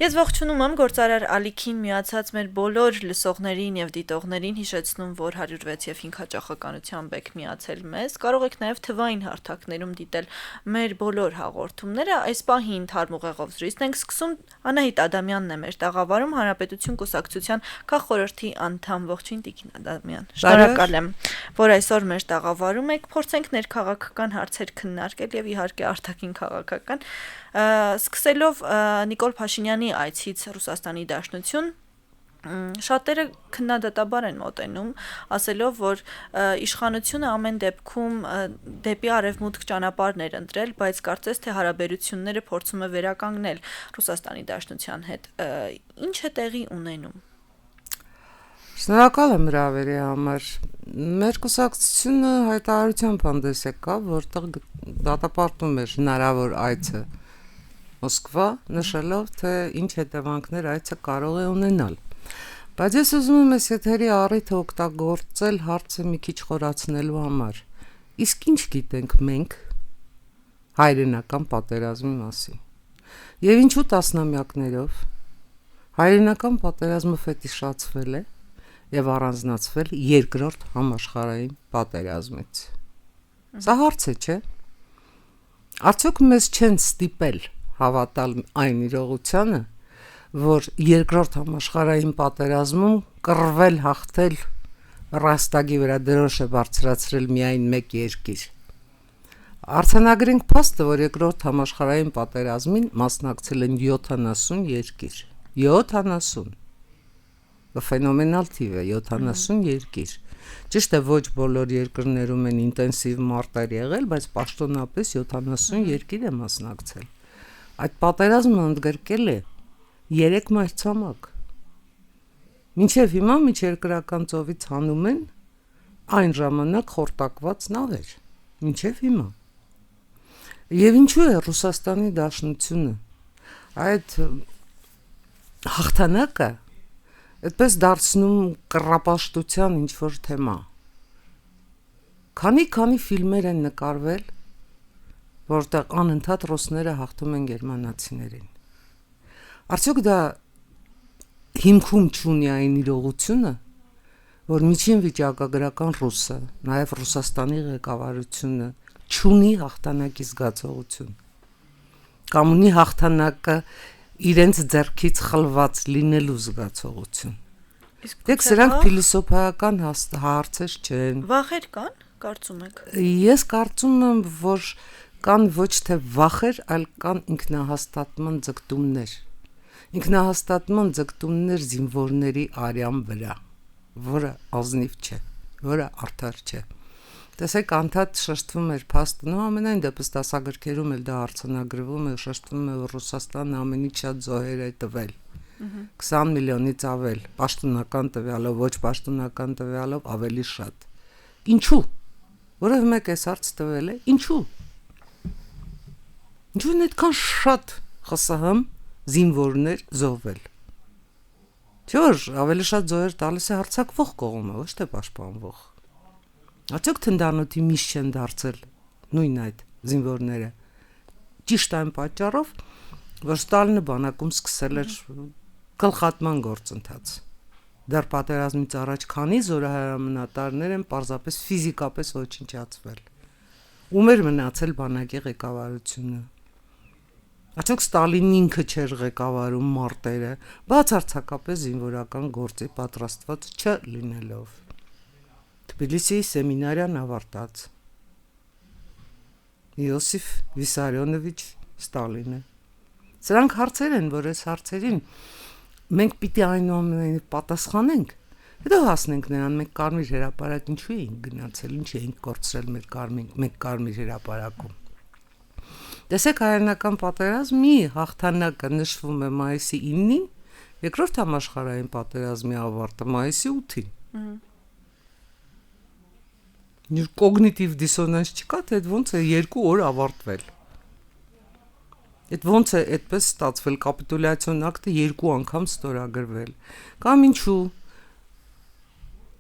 Ես ողջունում եմ գործարար Ալիքին միացած մեր բոլոր լսողներին եւ դիտողներին, հիշեցնում, որ 106 եւ 5 հաճախականությամբ եք միացել մեզ։ Կարող եք նաեւ թվային հարթակներում դիտել մեր բոլոր հաղորդումները։ Այս պահին թարմ ուղեղով զրույցն ենք սկսում։ Անահիտ Ադամյանն է մեր տաղավարում, Հանրապետություն կուսակցության քաղխորհրդի անդամ։ Ողջույն Տիկին Ադամյան։ Շնորհակալ եմ, որ այսօր մեր տաղավարում եք։ Փորձենք ներքաղաքական հարցեր քննարկել եւ իհարկե արտաքին քաղաքական Սկսելով Նիկոլ Փաշինյանի այցից Ռուսաստանի Դաշնություն, շատերը քննադատաբար են մոտենում, ասելով, որ իշխանությունը ամեն դեպքում դեպի արևմուտք ճանապարհներ ընտրել, բայց կարծես թե հարաբերությունները փորձում է վերականգնել Ռուսաստանի Դաշնության հետ։ Ինչ է տեղի ունենում։ Շնորհակալ եմ հրավերի համար։ Մեր կուսակցությունը հայտարարությամբ հանդես եկավ, որտեղ դատապարտում էր հնարավոր այցը Մոսկվա, նշելով, թե ինչ հետևանքներ այցը կարող է ունենալ։ Բայց ես ուզում եմ այս եթերի առիթը օգտագործել հարցը մի քիչ խորացնելու համար։ Իսկ ինչ գիտենք մենք հայրենական պատերազմի մասին։ Եվ ինչու տասնամյակներով հայրենական պատերազմը ֆետիշացվել է եւ առանձնացվել երկրորդ համաշխարհային պատերազմից։ Սա հարց է, չէ՞։ Արդյոք մեզ չեն ստիպել հավատալ այն իրողությանը, որ երկրորդ համաշխարհային պատերազմում կռվել հաղթել ռաստագի վրա դրոշը բարձրացրել միայն մեկ երկիր։ Արձանագրենք փաստը, որ երկրորդ համաշխարհային պատերազմին մասնակցել են 70 երկիր։ 70 ֆենոմենալ թիվ է 70 երկիր։ Ճիշտ է, ոչ բոլոր երկրներում են ինտենսիվ մարտեր եղել, բայց պաշտոնապես 70 երկիր է մասնակցել։ Այդ պատերազմը ընդգրկել է 3 մայրցամաք։ Մինչև հիմա միջերկրական ծովից հանում են այն ժամանակ խորտակված նավեր։ Մինչև հիմա։ Եվ ինչու է Ռուսաստանի Դաշնությունը այդ հաղթանակը այդպես դարձնում կռապաշտության ինչ-որ թեմա։ Քանի ֆիլմեր են նկարվել, որտեղ անընդհատ ռուսները հաղթում են գերմանացիներին։ Արդյոք դա հիմքում չունի այն իրողությունը, որ միջին վիճակագրական ռուսը, նաև Ռուսաստանի ղեկավարությունը չունի հաղթանակի զգացողություն, կամ ունի հաղթանակը իրենց ձեռքից խլված լինելու զգացողություն։ Դեք սրանք փիլիսոփայական հարցեր չեն։ Վախեր կան, կարծում եք։ Ես կարծում եմ, որ կան ոչ թե վախեր, այլ կան ինքնահաստատման ձգտումներ։ Ինքնահաստատման ձգտումներ զինվորների արյան վրա, որը ազնիվ չէ, որը արդար չէ։ Տեսեք, անդադ շեշտվում էր փաստը, ամենայն դեպս դասագրքերում էլ դա արձանագրվում է, շեշտվում է, որ Ռուսաստանը ամենից շատ զոհեր է տվել։ 20 միլիոնից ավել, պաշտոնական տվյալով, ոչ պաշտոնական տվյալով ավելի շատ։ Ինչու՞։ Որով մեկ էս հարց տվել է, ինչու՞։ Ինչու են այդքան շատ ԽՍՀՄ զինվորներ զոհվել։ Չէ՞ որ ավելի շատ զոհեր տալիս է հարձակվող կողմը, ոչ թե պաշտպանվող։ Արդյոք թնդանոթի միշտ չեն դարձել նույն այդ զինվորները։ Ճիշտ այն պատճառով, որ Ստալինը բանակում սկսել էր գլխատման գործընթաց։ Դեռ պատերազմից առաջ քանի զորահրամանատարներ են պարզապես ֆիզիկապես ոչնչացվել։ Ում էր մնացել բանակի ղեկավարությունը։ Արդյոք Ստալինն ինքը չէր ղեկավարում մարտերը, բացարձակապես զինվորական գործի պատրաստված չլինելով։ Թբիլիսիի սեմինարիան ավարտած Յոսիֆ Վիսարիոնովիչ Ստալինը։ Սրանք հարցեր են, որ այս հարցերին մենք պիտի այնուամենայնիվ պատասխանենք, հետո հասնենք նրան, մենք Կարմիր հրապարակ ինչու էինք գնացել, ինչ էինք կորցրել մեր Կարմիր հրապարակում։ Տեսեք, հայերենական պատերազմի հաղթանակը նշվում է մայիսի 9-ին, երկրորդ համաշխարհային պատերազմի ավարտը մայիսի 8-ին։ Կոգնիտիվ դիսոնանս չկա, թե ոնց է 2 օր ավարտվել։ Այդ ոնց է այդպես ստացվել, կապիտուլյացիոն ակտը 2 անգամ ստորագրվել։ Կամ ինչու։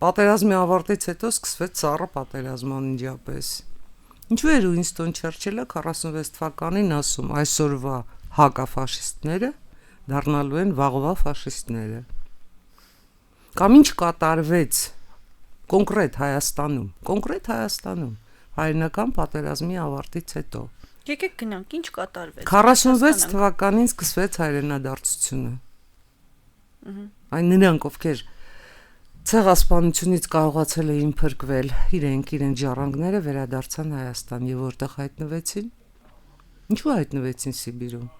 Պատերազմի ավարտից հետո սկսվեց Սառը պատերազմ անմիջապես։ Ինչու էր Ուինստոն Չերչիլը 46 թվականին ասում, այսօրվա հակաֆաշիստները դառնալու են վաղվա ֆաշիստները։ Կամ ինչ կատարվեց կոնկրետ Հայաստանում հայրենական պատերազմի ավարտից հետո։ Եկեք գնանք, ինչ կատարվեց։ 46 թվականին սկսվեց հայրենադարձությունը։ Այն նրանք, ովքեր ցեղասպանությունից կարողացել էին փրկվել, իրենք ժառանգները վերադարձան Հայաստան եւ որտեղ հայտնվեցին։ Ինչու հայտնվեցին Սիբիրում։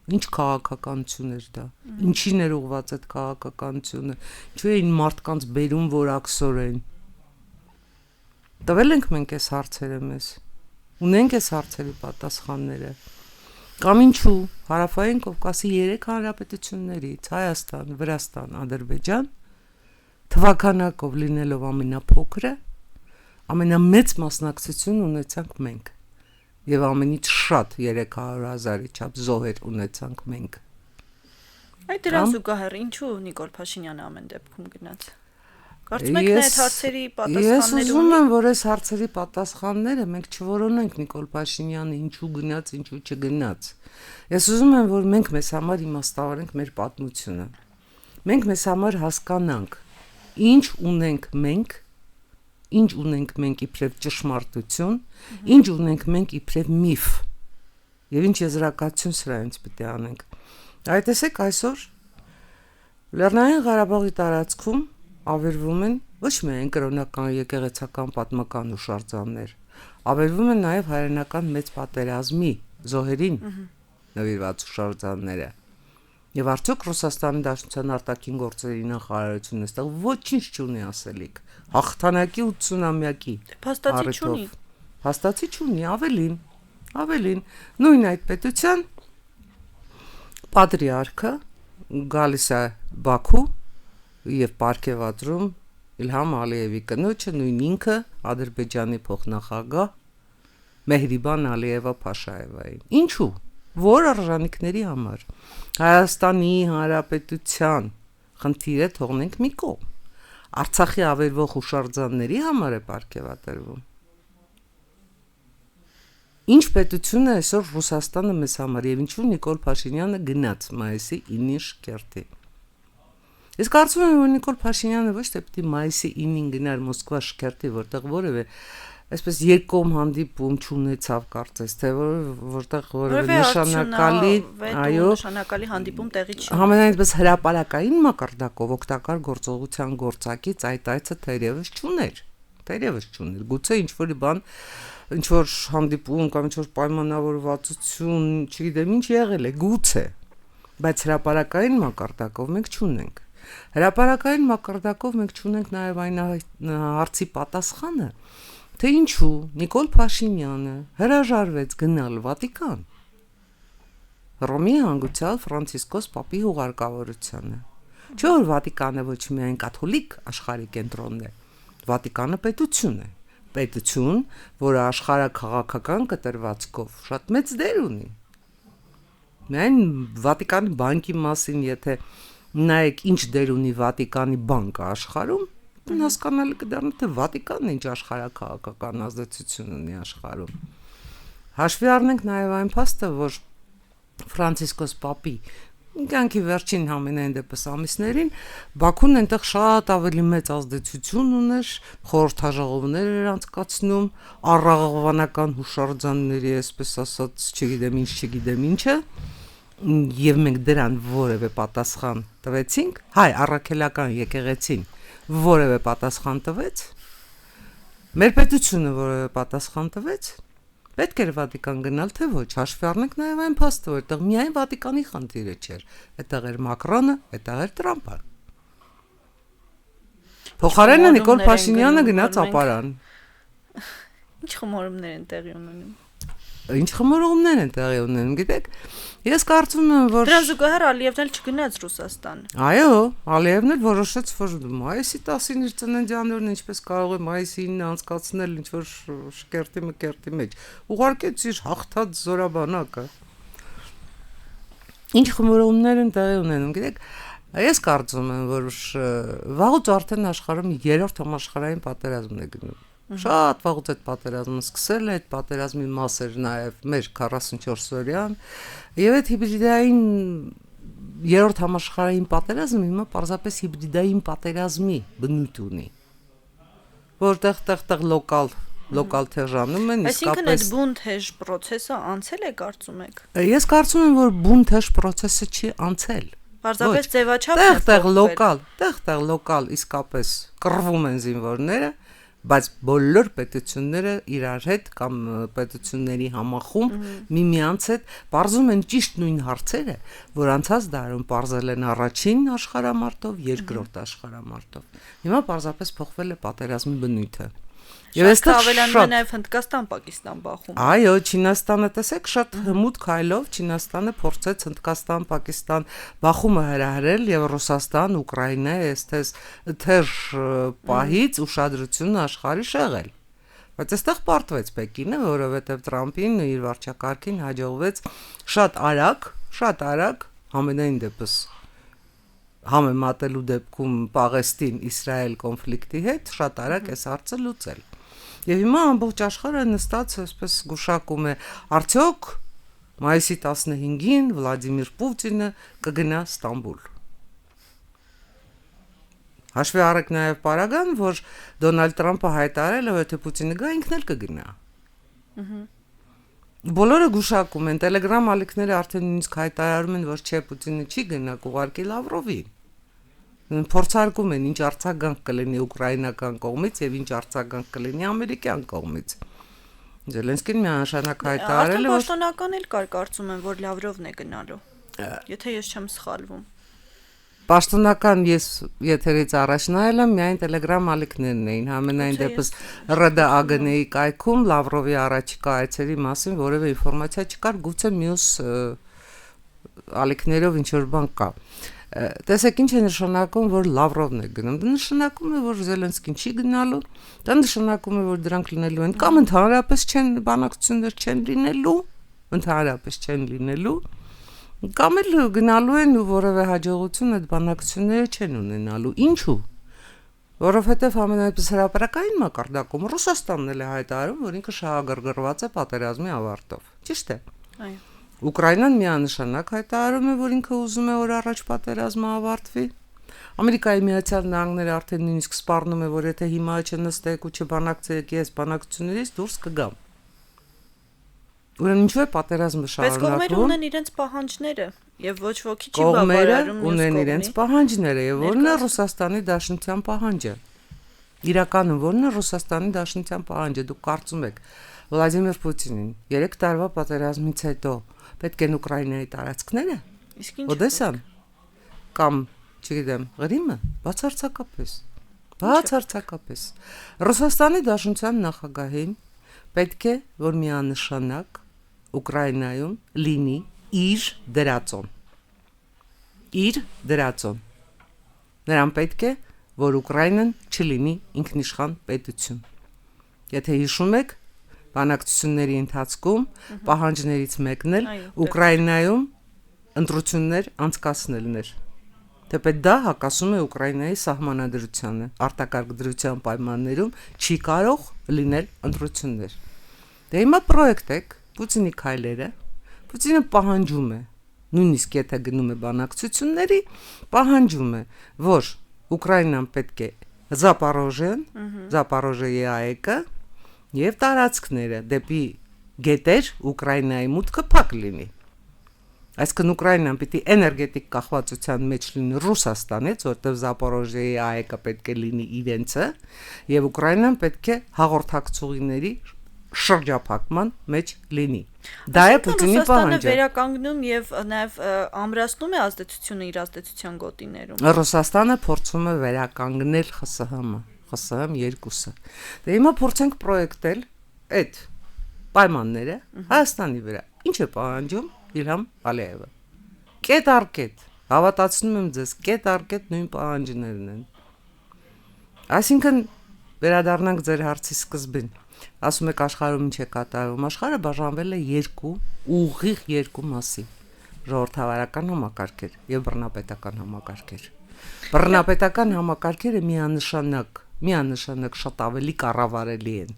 Ինչ քաղաքականություն էր դա։ Ինչին էր ուղղված այդ քաղաքականությունը։ Ինչու էին մարդկանց բերում որակսորեն։ Տվել ենք մենք այս հարցերը մեզ։ Ունենք այս հարցերի պատասխանները։ Կամ ինչու Հարավային Կովկասի 3 հանրապետություններից Հայաստան, Վրաստան, Ադրբեջան թվականակով լինելով ամենափոքրը, ամենամեծ մասնակցություն ունեցանք մենք եւ ամենից շատ 300,000-ի չափ զոհեր ունեցանք մենք։ Այդ դրան զուգահեռ ինչու Նիկոլ Փաշինյանը ամեն դեպքում գնաց։ Կարծում եք նա այդ հարցերի պատասխանները Ես ուզում եմ, որ այս հարցերի պատասխանները մենք չորոնենք Նիկոլ Փաշինյանը ինչու գնաց, ինչու չգնաց։ Ես ուզում եմ, որ մենք մեզ համար իմաստավորենք մեր պատմությունը։ Մենք մեզ համար հասկանանք, ինչ ունենք մենք իբրև ճշմարտություն, ինչ ունենք մենք իբրև միֆ։ Եվ ինչ եզրակացություն սրանից պետք է անենք։ Այդ տեսեք այսօր Լեռնային Ղարաբաղի տարածքում ավերվում են ոչ միայն կրոնական եկեղեցական պատմական հուշարձաններ, ավերվում են նաև հայրենական մեծ պատերազմի զոհերին նվիրված հուշարձանները։ Եվ արդյոք Ռուսաստանի Դաշնության արտաքին գործերի նախարարությունը այստեղ ոչինչ չունի ասելիք։ Հաղթանակի 80-ամյակի փաստացի չունի։ Փաստացի չունի, ավելին, նույն այդ պետության պատրիարքը գալիս է Բաքու եւ պարգևատրում Իլհամ Ալիևի կնոջը, նույն ինքը Ադրբեջանի փոխնախագահ Մեհրիբան Ալիևա Փաշաևային։ Ինչու՞։ Որ արժանինքների համար Հայաստանի Հանրապետության խնդիրը թողնենք մի կողմ։ Արցախի ավերվող հուշարձանների համար է պարգևատրվում։ Ինչ պետություն է այսօր Ռուսաստանը մեզ համար եւ ինչու Նիկոլ Փաշինյանը գնաց մայիսի 9-ի Շքերթի։ Ես կարծում եմ, որ Նիկոլ Փաշինյանը ոչ թե պիտի մայիսի 9-ին գնար Մոսկվա Շքերթի, որտեղ որևէ այսպես երկկողմ հանդիպում չունեցավ կարծես, թե որտեղ որևէ նշանակալի հանդիպում տեղի չի։ Համենայնպես հրապարակային մակարդակով օգտակար գործողության գործակից այդ այցը թերևս չուներ։ Գուցե ինչ-որ բան, ինչ-որ հանդիպում կամ ինչ-որ պայմանավորվածություն, չգիտեմ ինչ եղել է, գուցե, բայց հրապարակային մակարդակով մենք չունենք։ Հրապարակային մակարդակով մենք չունենք նաև այն հարցի պատասխանը, թե ինչու Նիկոլ Փաշինյանը հրաժարվեց գնալ Վատիկան Ռոմի հանգուցյալ Ֆրանցիսկոս Պապի հուղարկավորությանը։ Չէ՞ որ Վատիկանը ոչ միայն կաթոլիկ աշխարհի կենտրոնն է, Վատիկանը պետություն է, որը աշխարհաքաղաքական կտրվածքով շատ մեծ դեր ունի։ Միայն Վատիկանի բանկի մասին, եթե նայեք ինչ դեր ունի Վատիկանի բանկը աշխարհում, հասկանալի կդառնա, թե Վատիկանն ինչ աշխարհաքաղաքական ազդեցություն ունի աշխարհում։ Հաշվի առնենք նաև այն փաստը, որ Ֆրանցիսկոս Պապի կյանքի վերջին համենայն դեպս ամիսներին Բաքուն այնտեղ շատ ավելի մեծ ազդեցություն ուներ, խորհրդաժողովներ էր անցկացնում, առաղովանական հուշարձանների, այսպես ասած, չգիտեմ ինչը, եւ մենք դրան որևէ պատասխան տվեցինք, հայ առաքելական եկեղեցին որևէ պատասխան տվեց, մեր պետությունը որևէ պատասխան տվեց, պետք էր Վատիկան գնալ, թե ոչ, հաշվի առնենք նաև այն փաստը, որ այդտեղ միայն Վատիկանի խնդիրը չէր, այդտեղ էր Մակրոնը, այդտեղ էր Տրամփը։ Փոխարենը Նիկոլ Փաշինյանը գնաց ապարան։ Ինչ խմորումներ են տեղի ունենում։ Ինչ խմորումներ են տեղի ունենում, գիտեք, ես կարծում եմ, որ դրան զուգահեռ Ալիևն էլ չգնաց Ռուսաստան։ Այո, Ալիևն էլ որոշեց, որ մայիսի 10-ին իր ծննդյան օրն ինչպես կարող է մայիսի 9-ը անցկացնել ինչ-որ շքերթի մեջ։ Ուղարկեց իր հաղթած զորաբանակը։ Ինչ խմորումներ են տեղի ունենում, գիտեք, ես կարծում եմ, որ վաղուց արդեն աշխարհում 3-րդ համաշխարհային պատերազմն է գնում։ Շատ վաղուց այդ պատերազմը սկսել է, այդ պատերազմի մաս էր նաև մեր 44-օրյան, եւ այդ հիբրիդային երրորդ համաշխարհային պատերազմը հիմա պարզապես հիբրիդային պատերազմի բնույթ ունի, որտեղ տեղ լոկալ թեժանում են, Այսինքն այդ բուն-թեժ process-ը անցել է, կարծում եք։ Ես կարծում եմ, որ բուն-թեժ process-ը չի անցել։ Պարզապես ձևաչափն է Տեղ լոկալ իսկապես կռվում են զինվորները, բայց բոլոր պետությունները իրար հետ կամ պետությունների համախումբ միմյանց հետ բարձում են ճիշտ նույն հարցերը, որ անցած դարում բարձել են առաջին աշխարհամարտով, երկրորդ աշխարհամարտով։ Հիմա պարզապես փոխվել է պատերազմի բնույթը։ Եվ այստեղ ավելանում է նաև Հնդկաստան-Պակիստան բախումը։ Այո, Չինաստանը տեսեք շատ հմուտ քայլով Չինաստանը փորձեց Հնդկաստան-Պակիստան բախումը հրահրել եւ Ռուսաստան, Ուկրաինա, այստեղ թեժ պահից ուշադրությունը աշխարհի շեղել։ Բայց այստեղ պարտվեց Պեկինը, որովհետեւ Տրամփին իր վարչակարգին հաջողվեց շատ արագ համենայն դեպս համեմատելու դեպքում Պաղեստին-Իսրայել կոնֆլիկտի հետ շատ արագ այս հարցը լուծել։ Եվ հիմա ամբողջ աշխարհը նստած այսպես գուշակում է, արդյոք մայիսի 15-ին Վլադիմիր Պուտինը կգնա Ստամբուլ։ Հաշվի առեք նաև պարագան, որ Դոնալդ Տրամփը հայտարարել է, որ եթե Պուտինը գա, ինքն էլ կգնա։ Բոլորը գուշակում են, Telegram ալիքները արդեն նույնիսկ հայտարարում են, որ չէ, Պուտինը չի գնա, կուղարկի Լավրովին։ Փորձարկում են ինչ արձագանք կլինի ուկրաինական կողմից եւ ինչ արձագանք կլինի ամերիկյան կողմից։ Զելենսկին միանշանակ հայտարարել է, որ պաշտոնական էլ կար, կարծում եմ, որ Լավրովն է գնալու։ Եթե ես չեմ սխալվում։ Պաշտոնական ես եթերից առաջ նայել եմ, միայն Telegram ալիքներն էին, համենայն դեպս ՌԴԱԳՆ-ի կայքում Լավրովի առաջիկա այցերի մասին որևէ ինֆորմացիա չկար, գուցե մյուս ալիքներով ինչ որ բան կա։ Տեսեք ինչ է նշանակում, որ Լավրովն է գնում։ Դա նշանակում է, որ Զելենսկին չի գնալու, դա նշանակում է, որ դրանք լինելու են կամ ընդհանրապես չեն բանակցություններ չեն լինելու, կամ էլ գնալու են ու որևէ հաջողություն այդ բանակցությունները չեն ունենալու։ Ինչու՞։ Որովհետև ամենայնպես հրապարակային մակարդակում Ռուսաստանն էլ է հայտարարում, որ ինքը շահագրգռված է պատերազմի ավարտով։ Ճիշտ է։ Այո։ Ուկրաինան միանշանակ հայտարարում է, որ ինքը ուզում է որ առաջ պատերազմը ավարտվի։ Ամերիկայի Միացյալ Նահանգները արդեն նույնիսկ սպառնում է, որ եթե հիմա չնստեք ու չբանակցեք, ես բանակցություններից դուրս կգամ։ Ուրեմն ինչու է պատերազմը շարունակվում։ Բայց կողմերը ունեն իրենց պահանջները եւ ոչ ոքի չի բավարարում մյուս ունեն իրենց պահանջները եւ որն է Ռուսաստանի Դաշնության պահանջը։ Իրականում որն է Ռուսաստանի Դաշնության պահանջը։ Դուք կարծում եք Վլադիմիր Պուտինին 3 տարվա պատերազմից հետո պետք են Ուկրաինայի տարածքները։ Իսկ ինչ Օդեսան կամ, չգիտեմ, Ղրիմը, բացարձակապես։ Ռուսաստանի Դաշնության նախագահին պետք է որ միանշանակ Ուկրաինայում լինի իր դրածոն։ Նրան պետք է որ Ուկրաինան չլինի ինքնիշխան պետություն։ Եթե հիշում եք բանակցությունների ընթացքում պահանջներից մեկն էլ Ուկրաինայում ընտրություններ անցկացնելն էր։ Թեպետ դա հակասում է Ուկրաինայի սահմանադրությանը, արտակարգ դրության պայմաններում չի կարող լինել ընտրություններ։ Դե հիմա պրոյեկտեք Պուտինի քայլերը, Պուտինը պահանջում է, նույնիսկ եթե գնում է բանակցությունների, պահանջում է, որ Ուկրաինան պետք է Զապարոժիայի ԱԵԿ-ը եւ տարածքները դեպի գետեր Ուկրաինայի մուտքը փակ լինի։ Այսինքն Ուկրաինան պիտի էներգետիկ կախվածության մեջ լինի Ռուսաստանից, որտեղ Զապարոժիայի ԱԵԿ-ը պետք է լինի իրենցը, եւ Ուկրաինան պետք է հաղորդակցուղիների շրջափակման մեջ լինի։ Դա է Պուտինի պահանջը։ Ռուսաստանը վերականգնում եւ նաեւ ամրացնում է ազդեցությունը իր ազդեցության գոտիներում։ Ռուսաստանը փորձում է վերականգնել ԽՍՀՄ 2-ը։ Դե հիմա փորձենք պրոյեկտել այդ պայմանները Հայաստանի վրա։ Ինչ է պահանջում Իլհամ Ալիևը։ Կետ առ կետ, հավատացնում եմ ձեզ, կետ առ կետ նույն պահանջներն են։ Այսինքն վերադառնանք ձեր հարցի սկզբին։ Ասում եք աշխարհում ինչ է կատարվում։ Աշխարհը բաժանվել է երկու մասի։ Ժողովրդավարական համակարգեր եւ բռնապետական համակարգեր։ Բռնապետական համակարգերը միանշանակ միանշանակ շատ ավելի կառավարելի են,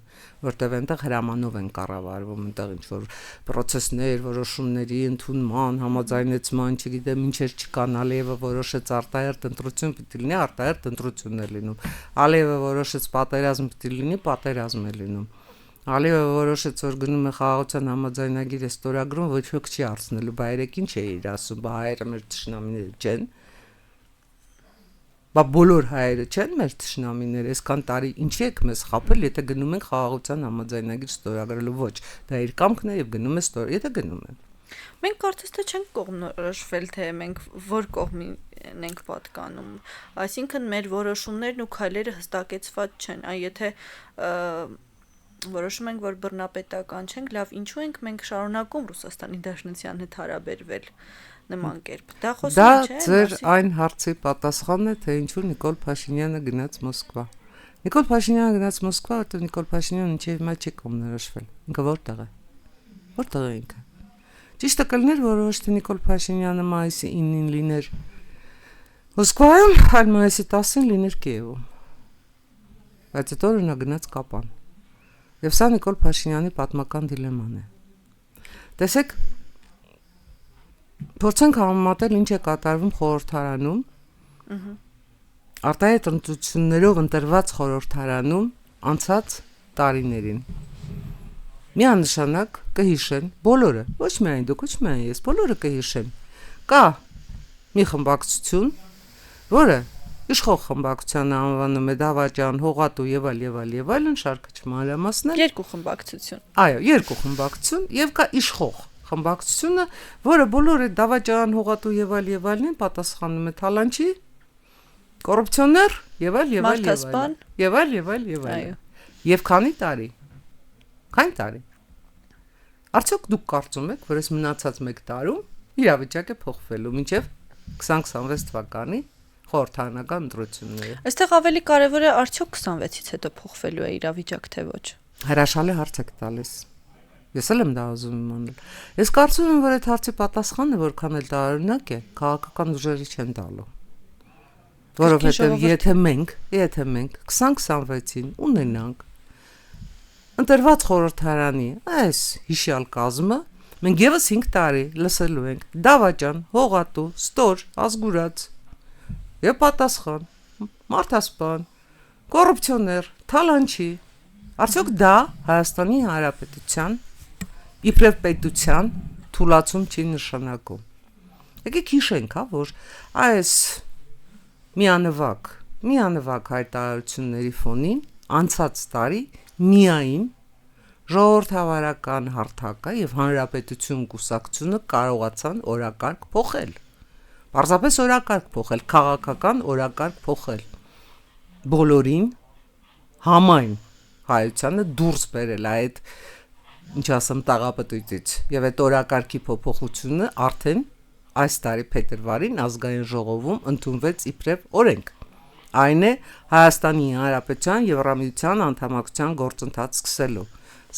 որտեղ այնտեղ հրամանով են կառավարվում, այնտեղ ինչ որ process-ներ, որոշումների ընդունման, համաձայնեցման, չգիտեմ, ինչեր չկան, Ալիևը որոշեց արտահերթ ընտրություն պիտի լինի, արտահերթ ընտրություն է լինում։ Ալիևը որոշեց պատերազմ պիտի լինի, պատերազմ է լինում։ Ալիևը որոշեց, որ գնում է խաղաղության համաձայնագիր է ստորագրում, ոչ ոք չի հարցնելու, բա երեք ինչ է իր ասում, բա հայերը մեր թշնամիները չեն։ Բա բոլոր հայերը չեն մեր թշնամիները, այսքան տարի ինչի եք մեզ խաբել, եթե գնում ենք խաղաղության համաձայնագիր ստորագրելու, ոչ, դա իր կամքն է եւ գնում է եթե գնում է։ Մենք կարծես թե չենք կողմնորոշվել, թե մենք որ կողմին ենք պատկանում, այսինքն մեր որոշումներն ու քայլերը հստակեցված չեն, այ եթե որոշում ենք, որ բռնապետական չենք, լավ, ինչու ենք մենք շարունակում Ռուսաստանի Դաշնության հետ հարաբերվել նման կերպ։ Դա խոսում չէ։ Դա ձեր այն հարցի պատասխանն է, թե ինչու Նիկոլ Փաշինյանը գնաց Մոսկվա։ Նիկոլ Փաշինյանը գնաց Մոսկվա, որտեղ Նիկոլ Փաշինյանը ինչի հիմա չի կողմնորոշվել։ Ինքը որտեղ է։ Որտեղ է ինքը։ Ճիշտը կլներ, որ ոչ թե Նիկոլ Փաշինյանը մայիսի 9-ին լիներ Մոսկվայում, այլ մայիսի 10-ին լիներ Կիևում։ Բայց այդ օրը նա գնաց Կապան։ Եվ սա Նիկոլ Փաշինյանի պատմական դիլեման է։ Տեսեք, փորձենք համեմատել ինչ է կատարվում խորհրդարանում, արտահայտ ընտրություններով ընտրված խորհրդարանում անցած տարիներին։ Միանշանակ կհիշեն բոլորը, ոչ միայն դուք, ոչ միայն ես, բոլորը կհիշեն։ Կա մի խմբակցություն, որը իշխող խմբակցությանը անվանում է Դավաճան, Հողատու եւ այլն, շարքը չմանրամասնել։ Երկու խմբակցություն։ Այո, երկու խմբակցություն եւ կա իշխող խմբակցությունը, որը բոլորը Դավաճան, Հողատու եւ այլն պատասխանում է Թալանչի, կոռուպցիոներ եւ այլ։ Մարդասպան։ Եվ այլ։ Եվ քանի տարի։ Քանի տարի։ Արդյոք դուք կարծում եք, որ այս մնացած 1 տարում իրավիճակը փոխվելու մինչեւ 2026 թվականի խորհրդարանական ընտրությունները։ Այստեղ ավելի կարևոր է արդյոք 26-ից հետո փոխվելու է իրավիճակ թե ոչ։ Հրաշալի հարց եք տալիս։ Ես էլ եմ դա ուզում իմանալ։ Ես կարծում եմ, որ այդ հարցի պատասխանը որքան էլ տարօրինակ է, քաղաքական ուժերը չեն տալու։ Որովհետև եթե մենք 2026-ին ունենանք ընտրված խորհրդարանի այս հիշյալ կազմը, մենք եւս 5 տարի լսելու ենք Դավաճան, Հողատու, Ստոր, Ազգուրաց եւ պատասխան, մարդասպան, կոռուպցիոներ, Թալանչի։ Արդյոք դա Հայաստանի Հանրապետության իբրև պետության թուլացում չի նշանակում։ Եկեք հիշենք, որ այս միանվագ հայտարարությունների ֆոնին անցած տարի միայն ժողովրդավարական հարթակը եւ հանրապետություն կուսակցությունը կարողացան օրակարգ փոխել։ Պարզապես օրակարգ փոխել, քաղաքական օրակարգ փոխել։ Բոլորին համայն հայությանը դուրս բերել այդ ինչ ասեմ տաղապտույտից եւ այդ օրակարգի փոփոխությունը արդեն այս տարի փետրվարին ազգային ժողովում ընդունվեց իբրև օրենք։ Այն է Հայաստանի Հանրապետության Եվրամիության անդամակցության գործընթաց սկսելու։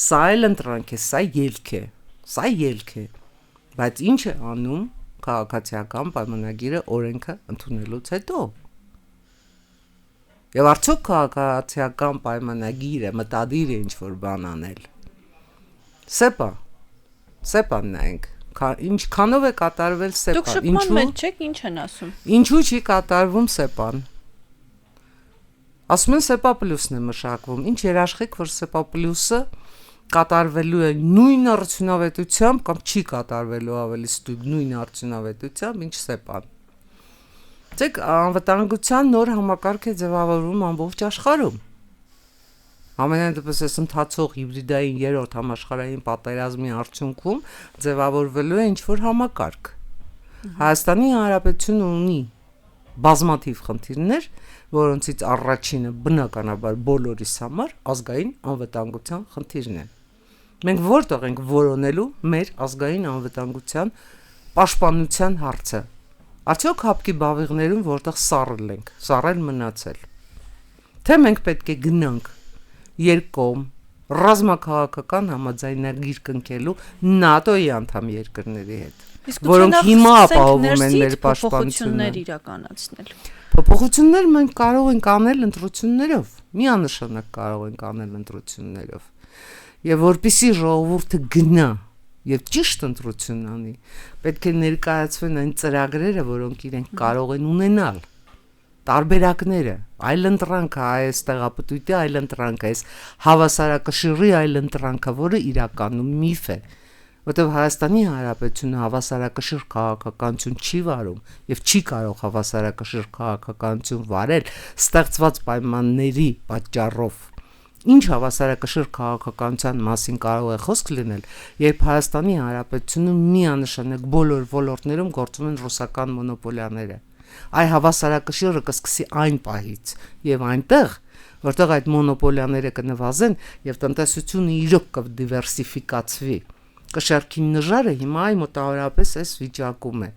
Սա էլ ընտրանք է, սա ելք է։ Բայց ինչ է անում քաղաքացիական պայմանագիրը օրենքը ընդունելուց հետո։ Եվ արդյոք քաղաքացիական պայմանագիրը մտադիր է ինչ-որ բան անել։ Սեպան նայենք, ինչքանով է կատարվել սեպան։ Դուք շփման մեջ չեք, ինչ են ասում։ Ինչու չի կատարվում սեպան։ Ասում են սեպա պլյուսն է մշակվում։ Ինչ երաշխիք, որ սեպա պլյուսը կատարվելու է նույն արդյունավետությամբ կամ չի կատարվելու ավելի ստույգ նույն արդյունավետությամբ, ինչ սեպան։ Ցեք անվտանգության նոր համակարգ է ձևավորվում ամբողջ աշխարհում։ Ամենայն դեպս այս ընթացող հիբրիդային 3-րդ համաշխարհային պատերազմի արդյունքում ձևավորվելու է ինչ-որ համակարգ։ Հայաստանի Հանրապետությունը ունի բազմաթիվ խնդիրներ, որոնցից առաջինը բնականաբար բոլորիս համար ազգային անվտանգության խնդիրն է։ Մենք որտեղ ենք որոնելու մեր ազգային անվտանգության պաշտպանության հարցը։ Արդյոք հապկի բավիղներում որտեղ սառել մնացել։ Թե մենք պետք է գնանք երկկողմ ռազմաքաղաքական համաձայնագիր կնքելու ՆԱՏՕ-ի անդամ երկրների հետ։ որոնք հիմա ապահովում են մեր պաշտպանությունը։ Իրականացնել։ Փոփոխություններ մենք կարող ենք անել ընտրություններով, միանշանակ կարող ենք անել ընտրություններով։ Եվ որպեսզի ժողովուրդը գնա եւ ճիշտ ընտրություն անի, պետք է ներկայացվեն այն ծրագրերը, որոնք իրենք կարող են ունենալ։ Տարբերակները, այլընտրանքը, այս տեղապտույտի այլընտրանքը, այս հավասարակշռի այլընտրանքը, որը իրականում միֆ է, որտեղ Հայաստանի Հանրապետությունը հավասարակշռ քաղաքականություն չի վարում եւ չի կարող հավասարակշռ քաղաքականություն վարել ստեղծված պայմանների պատճառով։ Ինչ հավասարակշռ քաղաքականության մասին կարող է խոսք լինել, երբ Հայաստանի Հանրապետությունը միանշանակ բոլոր ոլորտներում գործում են ռուսական մոնոպոլիաները։ Այ հավասարակշիռը կսկսի այն պահից եւ այնտեղ, որտեղ այդ մոնոպոլիաները կնվազեն եւ տնտեսությունը իրոք կդիվերսիֆիկացվի, կշարքի նժարը հիմա մոտավորապես այս վիճակում է։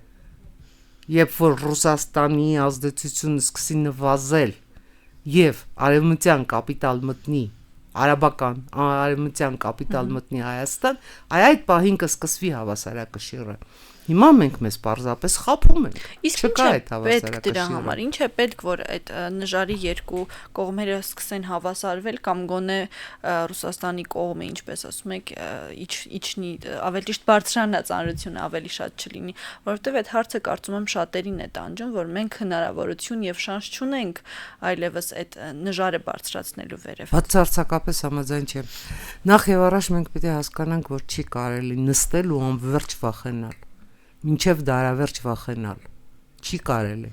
Երբ որ Ռուսաստանի ազդեցությունը սկսի նվազել եւ արևմտյան կապիտալ մտնի, արաբական արևմտյան կապիտալ մտնի Հայաստան, այդ պահին կսկսվի հավասարակշիռը։ Հիմա մենք մեզ պարզապես խափում ենք։ Իսկ ինչ է պետք դրա համար, ինչ է պետք, որ այդ նժարի երկու կողմերը սկսեն հավասարվել կամ գոնե Ռուսաստանի կողմը, ինչպես ասում եք, իջնի, ավելի ճիշտ բարձրանա ծանրությունը, ավելի շատ չլինի, որովհետև այդ հարցը կարծում եմ շատերին է տանջում, որ մենք հնարավորություն եւ շանս չունենք այլևս այդ նժարը բարձրացնելու վերև։ Բացարձակապես համաձայն չեմ։ Նախ եւ առաջ մենք պետք է հասկանանք, որ չի կարելի նստել ու անverջ վախենալ։ Մինչև դարավերջ վախենալ չի կարելի։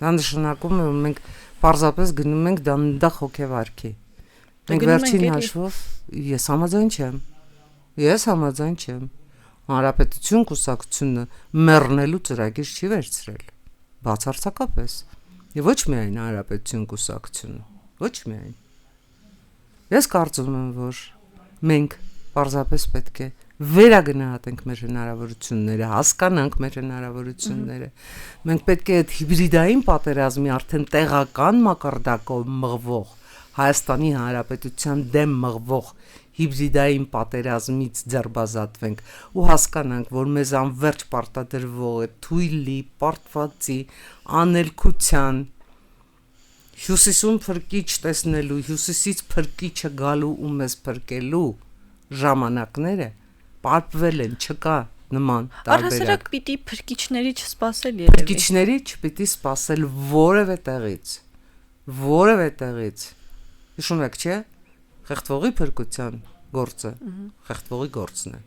Դա նշանակում է, որ մենք պարզապես գնում ենք դանդաղ հոգեվարքի։ Մենք վերջին հաշվով ես համաձայն չեմ։ Հանրապետություն կուսակցությունը մեռնելու ծրագիր չի վերցրել։ Բացարձակապես։ Եվ ոչ միայն Հանրապետություն կուսակցությունը, ոչ միայն։ Ես կարծում եմ, որ մենք պարզապես պետք է վերագնահատենք մեր հնարավորությունները, հասկանանք մեր հնարավորությունները։ Մենք պետք է այդ հիբրիդային պատերազմի արդեն տեղական մակարդակով մղվող Հայաստանի Հանրապետության դեմ մղվող հիբրիդային պատերազմից ձերբազատվենք ու հասկանանք, որ մեզ անverջ պարտադրվող է թույլի, պարտվածի, անելքության, հյուսիսում փրկիչ տեսնելու, հյուսիսից փրկիչը գալու ու մեզ փրկելու ժամանակները պարպվել են, չկա նման տարբերակ։ Առհասարակ պիտի փրկիչների չսպասել երևի։ Փրկիչների չպիտի սպասել որևէ տեղից։ Հիշում եք, չէ՞, խեղդվողի փրկության գործը, խեղդվողի գործն է։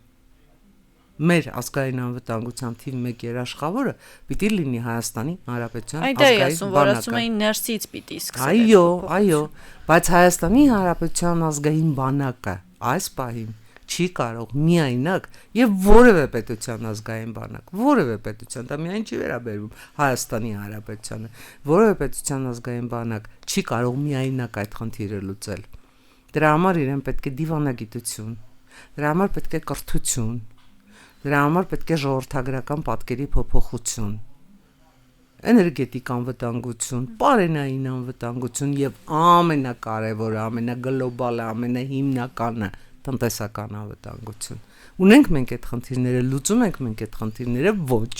Մեր ազգային անվտանգության թիվ 1 երաշխավորը պիտի լինի Հայաստանի Հանրապետության ազգային բանակը։ Որ ասում էին ներսից պիտի սկսել։ Այո, բայց Հայաստանի Հանրապետության ազգային բանակը այս պահին չի կարող միայնակ եւ որևէ պետության ազգային բանակ, որևէ պետության, դա միայն չի վերաբերվում Հայաստանի Հանրապետությանը, որևէ պետության ազգային բանակ չի կարող միայնակ այդ խնդիրը լուծել։ Դրա համար իրեն պետք է դիվանագիտություն, դրա համար պետք է կրթություն, դրա համար պետք է ժողովրդագրական պատկերի փոփոխություն, էներգետիկ անվտանգություն, պարենային անվտանգություն եւ ամենակարևորը, ամենագլոբալը, ամենահիմնականը տնտեսական անվտանգություն։ Ունենք մենք այդ խնդիրները, լուծում ենք մենք այդ խնդիրները, ոչ,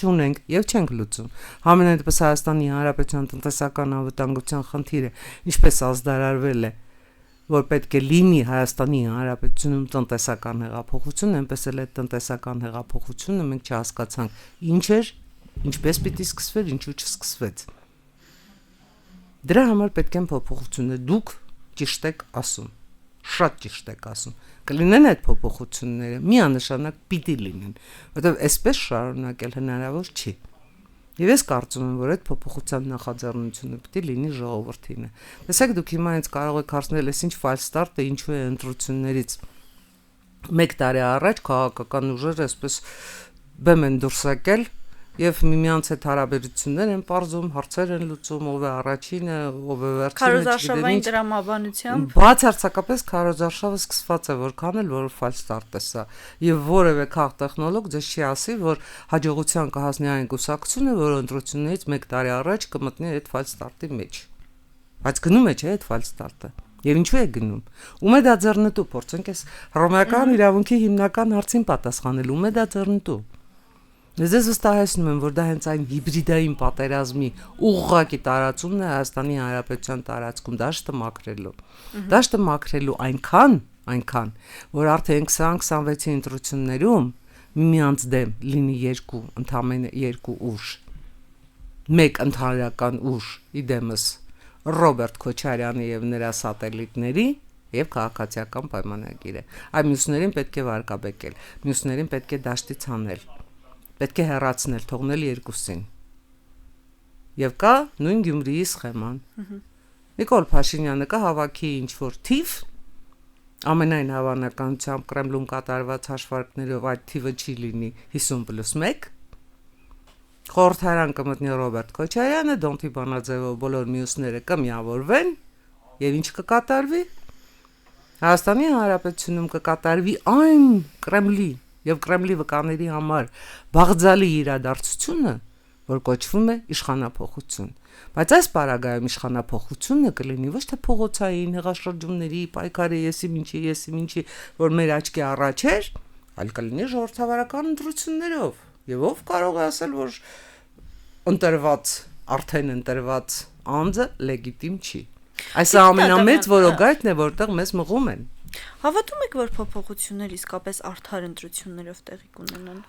չունենք եւ չենք լուծում։ Համենայն դեպս Հայաստանի Հանրապետության տնտեսական անվտանգության խնդիրը ինչպես ազդարարվել է, որ պետք է լինի Հայաստանի Հանրապետությունում տնտեսական հեղափոխություն, այնպես էլ այդ տնտեսական հեղափոխությունը մենք չհասկացանք ինչ էր, ինչպես պիտի սկսվեր, ինչու չսկսվեց։ Դրա համար պետք են փոփոխություններ, դուք ճիշտ եք ասում։ Շատ ճիշտ եք ասում։ Կլինեն այդ փոփոխությունները, միանշանակ պիտի լինեն, որովհետև այսպես շարունակել հնարավոր չի։ Եվ ես կարծում եմ, որ այդ փոփոխության նախաձեռնությունը պիտի լինի ժողովրդինը։ Տեսեք, դուք հիմա ինձ կարող եք հարցնել, այս ինչ ֆալս ստարտ է, ինչու է ընտրություններից 1 տարի առաջ քաղաքական ուժերը այսպես բեմ են դուրս եկել եւ միմյանց հետ հարաբերություններ են բարձում, հարցեր են լուծում, ով է առաջինը, ով է վերջինը։ Քարոզարշավային դրամաբանությամբ բացարձակապես քարոզարշավը սկսված է որքան էլ որ ֆալս ստարտ է սա եւ որևէ քաղ տեխնոլոգ ձեզ չի ասի, որ հաջողության կհասնի այն կուսակցությունը, որ ընտրություններից 1 տարի առաջ կմտնի այդ ֆալս ստարտի մեջ։ Բայց գնում է չէ այդ ֆալս ստարտը։ Եվ ինչու է գնում։ Ում է դա ձեռնտու, փորձենք այս հռոմեական իրավունքի հիմնական հարցին պատասխանել, ում է դա ձեռնտու։ Ձեզ վստահեցնում եմ, որ դա հենց այն հիբրիդային պատերազմի ուղղակի տարածումն է Հայաստանի Հանրապետության տարածքում դաշտը մաքրելու։ Դաշտը մաքրելու այնքան, որ արդեն 2026-ի ընտրություններում միմյանց դեմ լինի ընդամենը երկու ուժ։ Մեկ ընդհանրական ուժ իդեմս Ռոբերտ Քոչարյանի եւ նրա սատելիտների եւ քաղաքացիական պայմանագիրը։ Այ մյուսներին պետք է վարկաբեկել, մյուսներին պետք է դաշտից հանել, պետք է հեռացնել, թողնել երկուսին։ Եւ կա նույն Գյումրիի սխեման։ Նիկոլ Փաշինյանը կհավաքի ինչ-որ թիվ, ամենայն հավանականությամբ Կրեմլում կատարված հաշվարկներով այդ թիվը չի լինի 50+1, խորհրդարան կմտնի Ռոբերտ Քոչարյանը, Դոնթի Բանաձևով բոլոր մյուսները կմիավորվեն, եւ ինչ կկատարվի։ Հայաստանի Հանրապետությունում կկատարվի այն Կրեմլի եւ Կրեմլի վկաների համար բաղձալի իրադարձությունը, որ կոչվում է իշխանափոխություն։ Բայց այս պարագայում իշխանափոխությունը կլինի ոչ թե փողոցային հեղաշրջումների պայքարի եսի ինչի, որ մեր աչքի առաջ էր, այլ կլինի ժողովրդավարական ընտրություններով։ Եվ ով կարող է ասել, որ արդեն ընտրված անձը լեգիտիմ չի։ Այս ամենամեծ որոգայթն է, որտեղ մեզ մղում են։ Հավատում եք, որ փոփոխություններ իսկապես արդար ընտրություններով տեղի կունենան։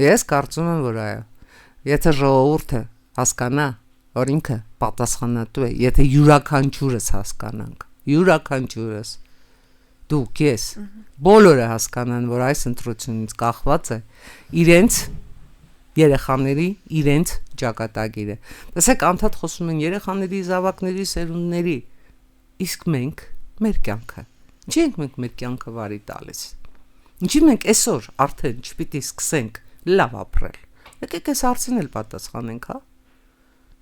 Ես կարծում եմ, որ այո։ Եթե ժողովուրդը հասկանա, որ ինքը պատասխանատու է, եթե յուրաքանչյուրս հասկանանք, դուք, ես, բոլորը հասկանան, որ այս ընտրությունից կախված է իրենց երեխաների իրենց ճակատագիրը։ Տեսեք, անդադ խոսում են երեխաների, զավակների, սերունդների, իսկ մենք մեր կյանքը։ Ինչի ենք մենք մեր կյանքը վարի տալիս։ Ինչի մենք այսօր արդեն չպիտի սկսենք լավ ապրել։ Եկեք այս հարցին էլ պատասխանենք, հա։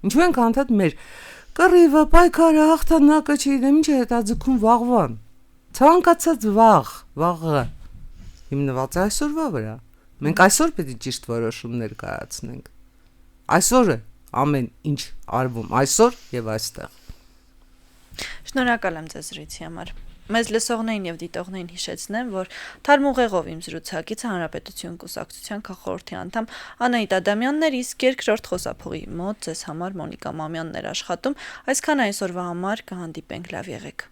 Ինչու ենք անդադ մեր կռիվը, պայքարը, հաղթանակը չգիտեմ ինչ է հետաձգում վաղվան։ Ցանկացած վաղը հիմնված է այսօրվա վրա։ Մենք այսօր պետք է ճիշտ որոշումներ կայացնենք։ Այսօր է ամեն ինչ արվում, այսօր եւ այստեղ։ Շնորհակալ եմ ձեզ զրույցի համար։ Մեզ լսողներին եւ դիտողներին հիշեցնեմ, որ թարմուղեղով իմ զրուցակիցը Հանրապետություն կուսակցության քաղխորհրդի անդամ Անահիտ Ադամյանն էր, իսկ երկրորդ խոսափողի մոտ ձեզ համար Մոնիկա Մամյանն էր աշխատում։ Այսքան այսօրվա համար կհանդիպենք, լավ եղեք։